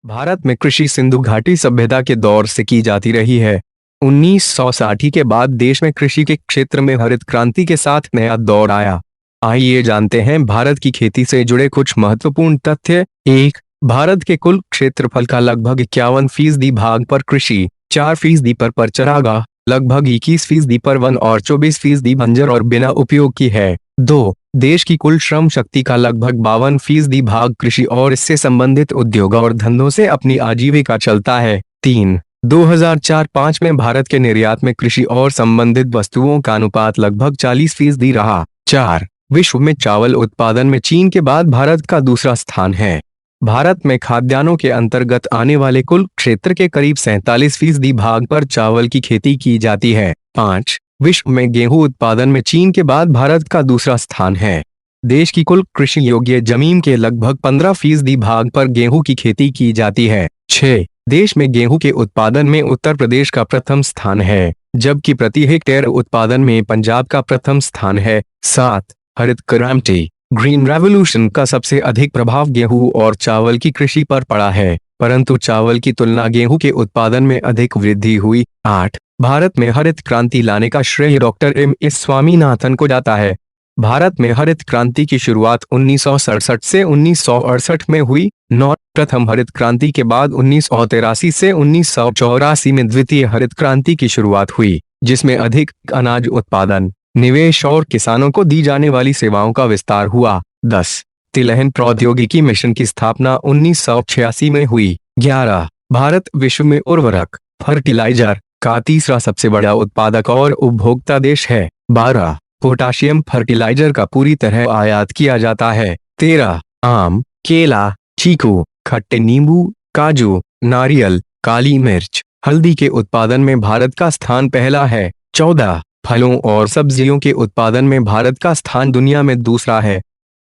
भारत में कृषि सिंधु घाटी सभ्यता के दौर से की जाती रही है। 1960 के बाद देश में कृषि के क्षेत्र में हरित क्रांति के साथ नया दौर आया। आइए जानते हैं भारत की खेती से जुड़े कुछ महत्वपूर्ण तथ्य। 1. भारत के कुल क्षेत्रफल का लगभग 51% भाग पर कृषि, 4% पर चरागाह, लगभग 21% पर वन और 24% बंजर और बिना उपयोग की है। 2. देश की कुल श्रम शक्ति का लगभग 52% भाग कृषि और इससे संबंधित उद्योग और धंधों से अपनी आजीविका चलता है। 3. 2004-5 में भारत के निर्यात में कृषि और संबंधित वस्तुओं का अनुपात लगभग 40% रहा। 4. विश्व में चावल उत्पादन में चीन के बाद भारत का दूसरा स्थान है। भारत में खाद्यान्नों के अंतर्गत आने वाले कुल क्षेत्र के करीब 47% भाग पर चावल की खेती की जाती है। 5. विश्व में गेहूं उत्पादन में चीन के बाद भारत का दूसरा स्थान है। देश की कुल कृषि योग्य जमीन के लगभग 15% भाग पर गेहूं की खेती की जाती है। 6. देश में गेहूं के उत्पादन में उत्तर प्रदेश का प्रथम स्थान है, जबकि प्रति हेक्टेयर उत्पादन में पंजाब का प्रथम स्थान है। 7. हरित क्रांति ग्रीन रेवोल्यूशन का सबसे अधिक प्रभाव गेहूं और चावल की कृषि पर पड़ा है, परंतु चावल की तुलना गेहूं के उत्पादन में अधिक वृद्धि हुई। 8. भारत में हरित क्रांति लाने का श्रेय डॉक्टर एम.एस. स्वामीनाथन को जाता है। भारत में हरित क्रांति की शुरुआत 1967 से 1968 में हुई। 9. प्रथम हरित क्रांति के बाद 1983 से 1984 में द्वितीय हरित क्रांति की शुरुआत हुई, जिसमें अधिक अनाज उत्पादन, निवेश और किसानों को दी जाने वाली सेवाओं का विस्तार हुआ। 10. तिलहन प्रौद्योगिकी मिशन की स्थापना 1986 में हुई। 11. भारत विश्व में उर्वरक फर्टिलाइजर का तीसरा सबसे बड़ा उत्पादक और उपभोक्ता देश है। 12. पोटाशियम फर्टिलाइजर का पूरी तरह आयात किया जाता है। 13. आम, केला, चीकू, खट्टे नींबू, काजू, नारियल, काली मिर्च, हल्दी के उत्पादन में भारत का स्थान पहला है। 14. फलों और सब्जियों के उत्पादन में भारत का स्थान दुनिया में दूसरा है।